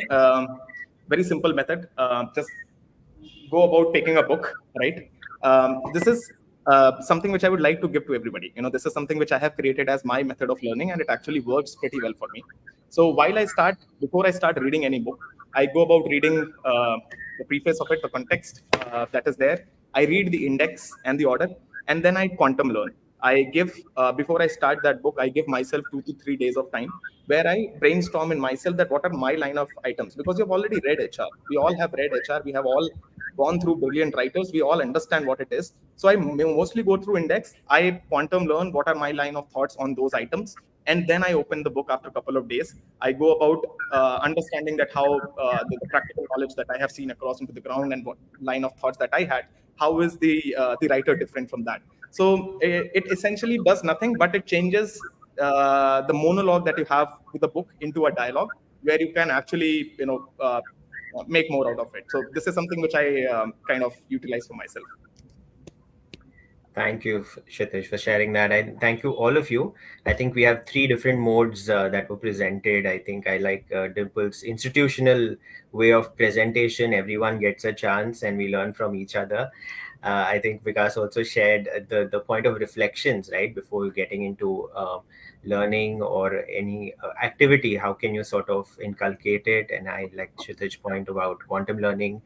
Very simple method. Just go about picking a book, right? This is something which I would like to give to everybody. This is something which I have created as my method of learning, and it actually works pretty well for me. So before I start reading any book, I go about reading the preface of it, the context that is there. I read the index and the order, and then I quantum learn. I give, before I start that book, I give myself 2 to 3 days of time where I brainstorm in myself that what are my line of items, because you've already read HR. We all have read HR. We have all gone through brilliant writers. We all understand what it is. So I mostly go through index. I quantum learn what are my line of thoughts on those items. And then I open the book after a couple of days. I go about understanding that how the practical knowledge that I have seen across into the ground and what line of thoughts that I had, how is the writer different from that? So it essentially does nothing, but it changes the monologue that you have with the book into a dialogue where you can actually, make more out of it. So this is something which I kind of utilize for myself. Thank you, Kshitij, for sharing that. And thank you, all of you. I think we have 3 different modes that were presented. I think I like Dimple's institutional way of presentation. Everyone gets a chance and we learn from each other. I think Vikas also shared the point of reflections, right? Before getting into learning or any activity, how can you sort of inculcate it? And I like Kshitij's point about quantum learning.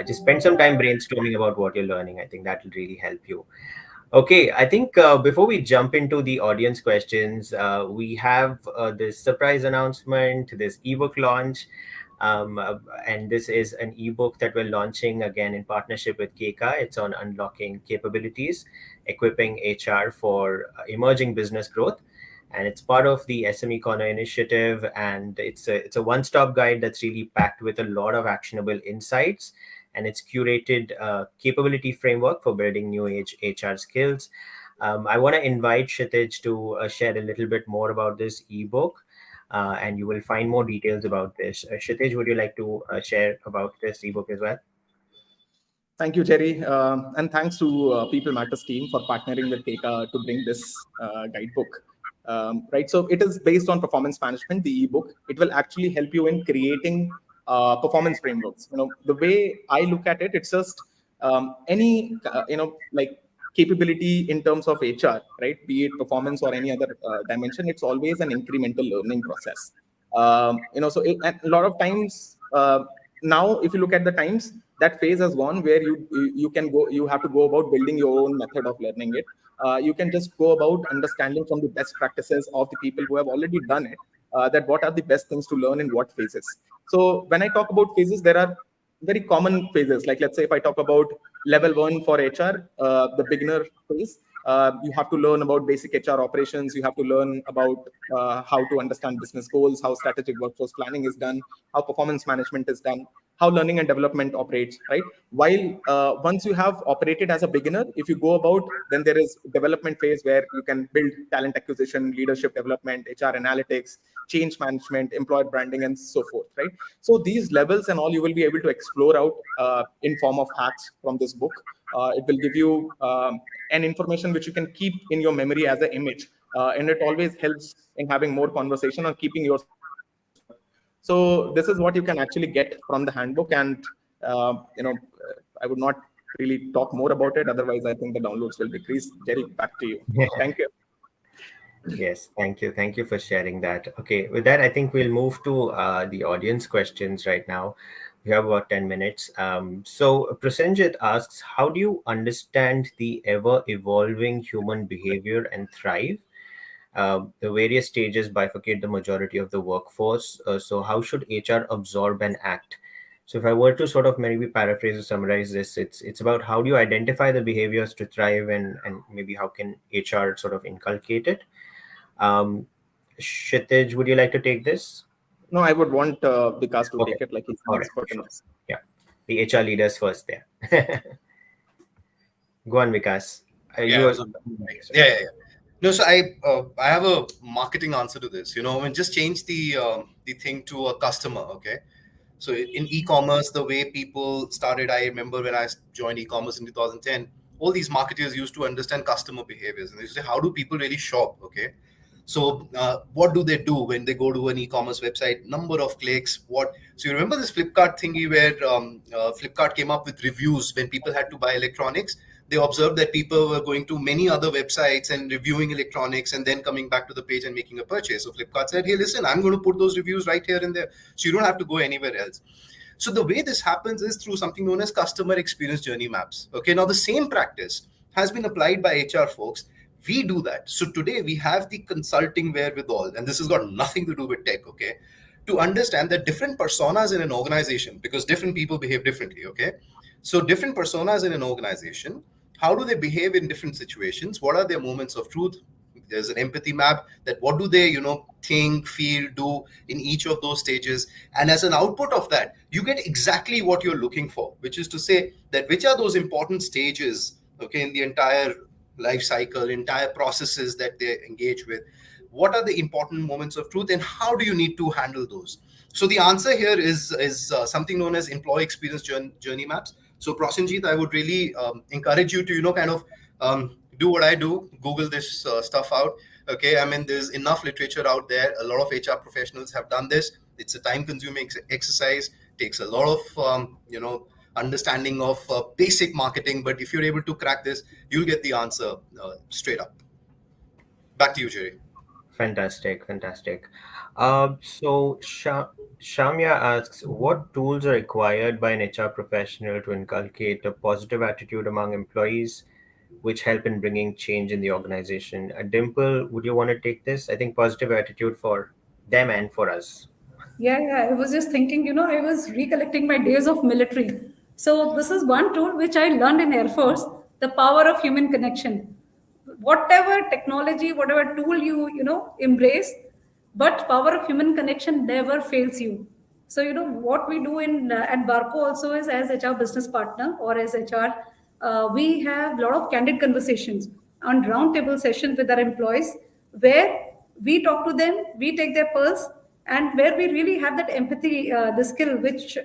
Just spend some time brainstorming about what you're learning. I think that will really help you. Okay, I think before we jump into the audience questions, we have this surprise announcement, this ebook launch. And this is an ebook that we're launching again in partnership with Keka. It's on unlocking capabilities, equipping HR for emerging business growth. And it's part of the SME Corner initiative. And it's a one-stop guide that's really packed with a lot of actionable insights, and it's curated capability framework for building new age HR skills. I want to invite Kshitij to share a little bit more about this ebook, and you will find more details about this. Kshitij, would you like to share about this ebook as well? Thank you, Jerry. And thanks to People Matters team for partnering with Keka to bring this guidebook. Right, so it is based on performance management, the ebook. It will actually help you in creating performance frameworks. The way I look at it, it's just any, like capability in terms of HR, right? Be it performance or any other dimension, it's always an incremental learning process. So a lot of times now, if you look at the times, that phase has gone where you have to go about building your own method of learning it. You can just go about understanding from the best practices of the people who have already done it, that what are the best things to learn in what phases. So when I talk about phases, there are very common phases. Like, let's say if I talk about level 1 for HR, the beginner phase, you have to learn about basic HR operations. You have to learn about how to understand business goals, how strategic workforce planning is done, how performance management is done, how learning and development operates, right? While once you have operated as a beginner, if you go about, then there is development phase where you can build talent acquisition, leadership development, HR analytics, change management, employer branding, and so forth, right? So these levels and all you will be able to explore out in form of hacks from this book. It will give you an information which you can keep in your memory as an image, and it always helps in having more conversation or keeping yourself sharp. So this is what you can actually get from the handbook, and I would not really talk more about it, otherwise I think the downloads will decrease. Jerry, back to you. Thank you. Yes, thank you. Thank you for sharing that. Okay, with that, I think we'll move to the audience questions right now. We have about 10 minutes. So Prasenjit asks, how do you understand the ever-evolving human behavior and thrive? The various stages bifurcate the majority of the workforce. So how should HR absorb and act? So if I were to sort of maybe paraphrase or summarize this, it's about how do you identify the behaviors to thrive, and maybe how can HR sort of inculcate it? Kshitij, would you like to take this? No, I would want Vikas to Okay. take it, like he's an All right. expert in this. Yeah, the HR leaders first there. Go on, Vikas. Yeah, yeah. No, so I have a marketing answer to this. Just change the thing to a customer. Okay, so in e-commerce, the way people started, I remember when I joined e-commerce in 2010, all these marketers used to understand customer behaviors, and they used to say, how do people really shop? Okay, so what do they do when they go to an e-commerce website? Number of clicks, what? So you remember this Flipkart thingy where Flipkart came up with reviews when people had to buy electronics. They observed that people were going to many other websites and reviewing electronics and then coming back to the page and making a purchase. So Flipkart said, hey, listen, I'm going to put those reviews right here and there. So you don't have to go anywhere else. So the way this happens is through something known as customer experience journey maps. Okay, now the same practice has been applied by HR folks. We do that. So today we have the consulting wherewithal, and this has got nothing to do with tech, okay? To understand that different personas in an organization, because different people behave differently, okay? So different personas in an organization, how do they behave in different situations? What are their moments of truth? There's an empathy map that what do they, think, feel, do in each of those stages. And as an output of that, you get exactly what you're looking for, which is to say that which are those important stages, okay, in the entire life cycle, entire processes that they engage with. What are the important moments of truth and how do you need to handle those? So the answer here is something known as employee experience journey maps. So Prasenjit, I would really encourage you to, kind of do what I do, Google this stuff out. Okay, I mean, there's enough literature out there. A lot of HR professionals have done this. It's a time-consuming exercise. Takes a lot of, understanding of basic marketing, but if you're able to crack this, you'll get the answer straight up. Back to you, Jerry. Fantastic, fantastic. Shamya asks, what tools are required by an HR professional to inculcate a positive attitude among employees, which help in bringing change in the organization? Dimple, would you want to take this? I think positive attitude for them and for us. Yeah. I was just thinking, I was recollecting my days of military. So this is one tool which I learned in Air Force, the power of human connection. Whatever technology, whatever tool you embrace, but power of human connection never fails you. So what we do in at Barco also is, as HR business partner or as HR, we have a lot of candid conversations on roundtable sessions with our employees, where we talk to them, we take their pulse, and where we really have that empathy, the skill which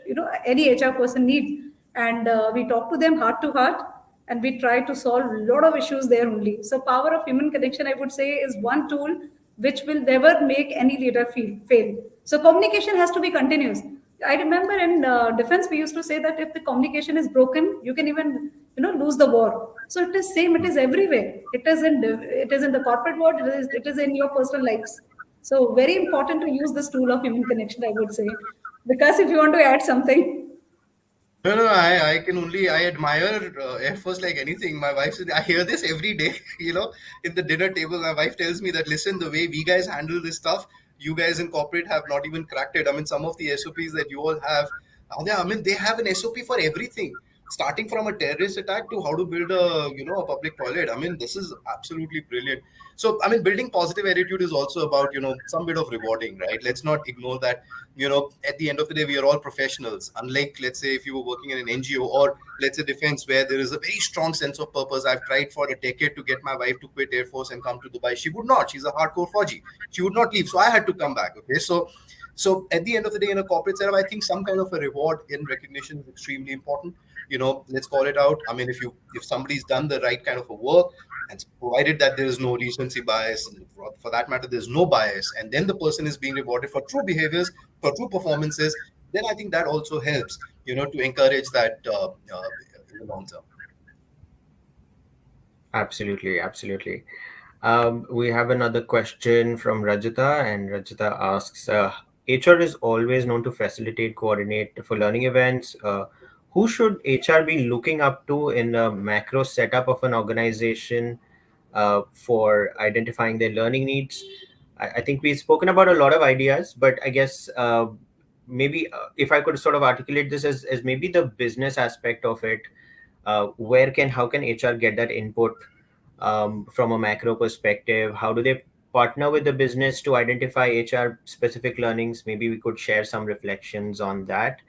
any HR person needs, and we talk to them heart to heart, and we try to solve a lot of issues there only. So power of human connection, I would say, is one tool which will never make any leader fail. So communication has to be continuous. I remember in defense, we used to say that if the communication is broken, you can even lose the war. So it is same. It is everywhere. It is in the corporate world. It is in your personal lives. So very important to use this tool of human connection, I would say. Because if you want to add something. No, I admire Air Force like anything. My wife said, I hear this every day, in the dinner table. My wife tells me that, listen, the way we guys handle this stuff, you guys in corporate have not even cracked it. I mean, some of the SOPs that you all have, they have an SOP for everything, starting from a terrorist attack to how to build a public toilet. I mean, this is absolutely brilliant. So, I mean, building positive attitude is also about, some bit of rewarding, right? Let's not ignore that, at the end of the day, we are all professionals. Unlike, let's say, if you were working in an NGO or let's say defense, where there is a very strong sense of purpose. I've tried for a decade to get my wife to quit Air Force and come to Dubai. She would not. She's a hardcore Fauji. She would not leave. So I had to come back. Okay. So at the end of the day, in a corporate setup, I think some kind of a reward in recognition is extremely important. Let's call it out. I mean, if somebody's done the right kind of a work, and provided that there is no recency bias, for that matter, there's no bias, and then the person is being rewarded for true behaviors, for true performances, then I think that also helps, to encourage that in the long term. Absolutely, absolutely. We have another question from Rajita, and Rajita asks, HR is always known to facilitate, coordinate for learning events. Who should HR be looking up to in the macro setup of an organization for identifying their learning needs? I think we've spoken about a lot of ideas, but I guess maybe if I could sort of articulate this as maybe the business aspect of it, how can HR get that input from a macro perspective? How do they partner with the business to identify HR specific learnings? Maybe we could share some reflections on that.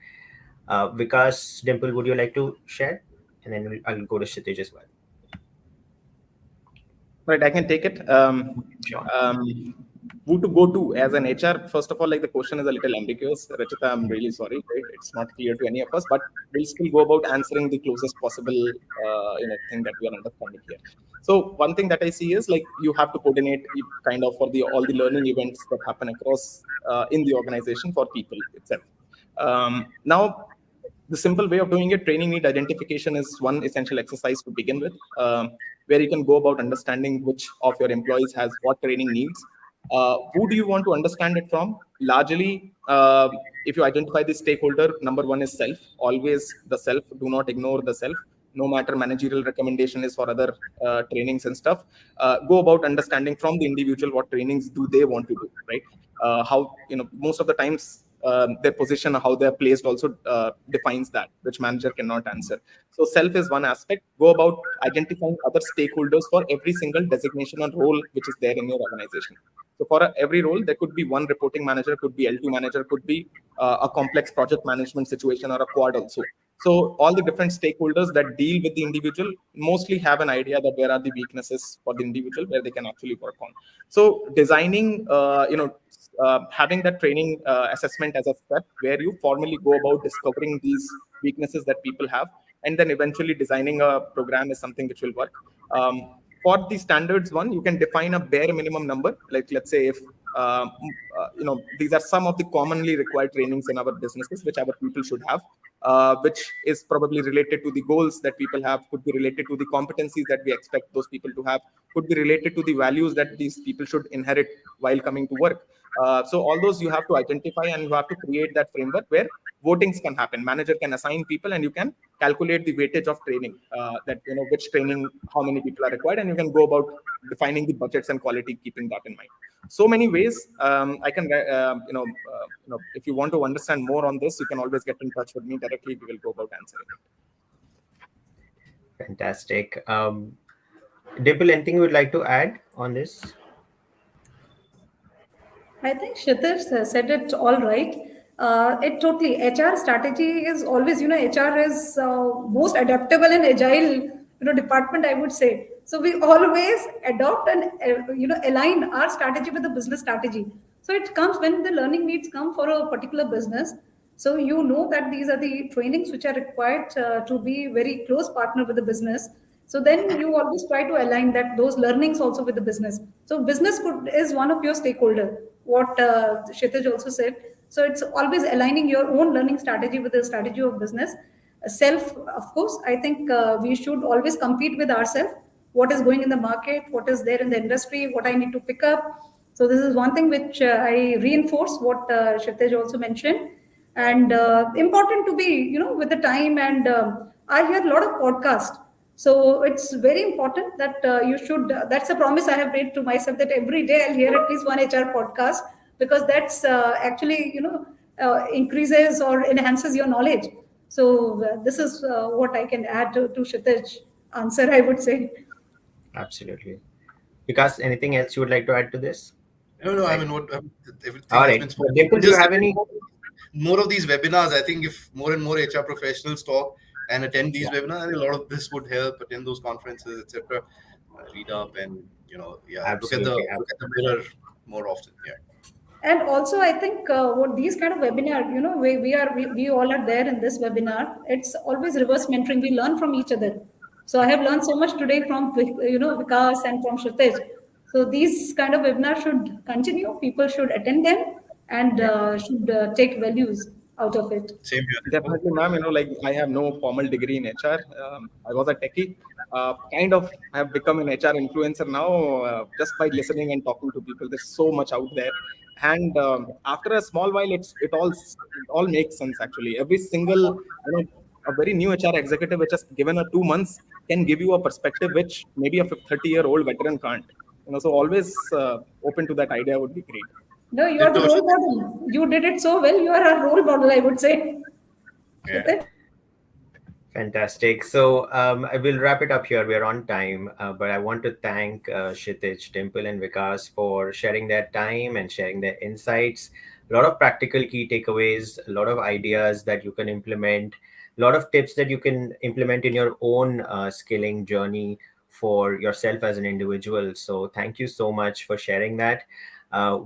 Vikas, Dimple, would you like to share? And then I'll go to Kshitij as well. Right, I can take it. Sure. Who to go to as an HR? First of all, the question is a little ambiguous. Rachita, I'm really sorry. Right? It's not clear to any of us, but we'll still go about answering the closest possible thing that we are understanding here. So one thing that I see is you have to coordinate kind of for all the learning events that happen across in the organization for people itself. Now, the simple way of doing it, training need identification is one essential exercise to begin with, where you can go about understanding which of your employees has what training needs. Who do you want to understand it from? Largely, if you identify the stakeholder, number one is self. Always the self. Do not ignore the self. No matter managerial recommendation is for other trainings and stuff. Go about understanding from the individual what trainings do they want to do, right? How most of the times their position, how they're placed also defines that, which manager cannot answer. So self is one aspect. Go about identifying other stakeholders for every single designation or role which is there in your organization. So for every role, there could be one reporting manager, could be L2 manager, could be a complex project management situation or a quad also. So all the different stakeholders that deal with the individual mostly have an idea that where are the weaknesses for the individual where they can actually work on. So designing, having that training assessment as a step where you formally go about discovering these weaknesses that people have, and then eventually designing a program is something which will work. For the standards one, you can define a bare minimum number. Let's say if these are some of the commonly required trainings in our businesses, which our people should have. which is probably related to the goals that people have, could be related to the competencies that we expect those people to have, could be related to the values that these people should inherit while coming to work. So all those you have to identify, and you have to create that framework where votings can happen. Manager can assign people, and you can calculate the weightage of training, that which training, how many people are required, and you can go about defining the budgets and quality, keeping that in mind. So many ways. I can if you want to understand more on this, you can always get in touch with me directly. We will go about answering it. Fantastic. Dimple, anything you would like to add on this? I think Kshitij said it all right. It totally, HR strategy is always, HR is most adaptable and agile, department, I would say. So we always adopt and, align our strategy with the business strategy. So it comes when the learning needs come for a particular business. So you know that these are the trainings which are required to be very close partner with the business. So then you always try to align that those learnings also with the business. So business is one of your stakeholder. What Kshitij also said. So it's always aligning your own learning strategy with the strategy of business. Self, of course, I think we should always compete with ourselves. What is going in the market? What is there in the industry? What I need to pick up? So this is one thing which I reinforce what Kshitij also mentioned. And important to be, with the time. And I hear a lot of podcasts. So it's very important that you should, that's a promise I have made to myself, that every day I'll hear at least one HR podcast, because that's actually, increases or enhances your knowledge. So this is what I can add to Kshitij's answer, I would say. Absolutely. Vikas, anything else you would like to add to this? No. I mean, everything All has right. been spoken. Dimple, do you have any? More of these webinars? I think if more and more HR professionals talk and attend these webinars, I think a lot of this would help. Attend those conferences, etc. Read up and Absolutely. look at the mirror more often. Yeah. And also, I think what these kind of webinar, we all are there in this webinar. It's always reverse mentoring. We learn from each other. So I have learned so much today from Vikas and from Kshitij. So these kind of webinars should continue. People should attend them and should take values out of it. Same here. Definitely, ma'am. Like I have no formal degree in HR. I was a techie. I have become an HR influencer now just by listening and talking to people. There's so much out there, and after a small while, it all makes sense actually. Every single a very new HR executive which has given her 2 months can give you a perspective which maybe a 30-year-old veteran can't. So always open to that idea would be great. No, you are the role model. You did it so well. You are a role model, I would say. Yeah. Fantastic. So I will wrap it up here. We're on time, but I want to thank Kshitij, Dimple, and Vikas for sharing their time and sharing their insights. A lot of practical key takeaways, a lot of ideas that you can implement, a lot of tips that you can implement in your own skilling journey for yourself as an individual. So thank you so much for sharing that.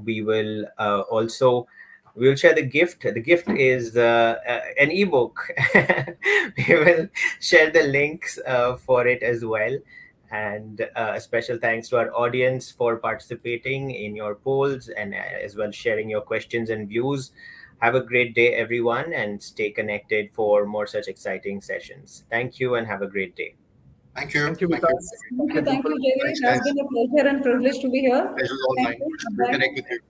We will we'll share the gift. The gift is an ebook. We will share the links for it as well. And a special thanks to our audience for participating in your polls and as well sharing your questions and views. Have a great day, everyone, and stay connected for more such exciting sessions. Thank you and have a great day. Thank you. Thank you, Vikas. Thank you, Jerry. Thanks, It has guys. been a pleasure and privilege to be here. Pleasure's all Thank mine. you. We'll Bye. connect with you.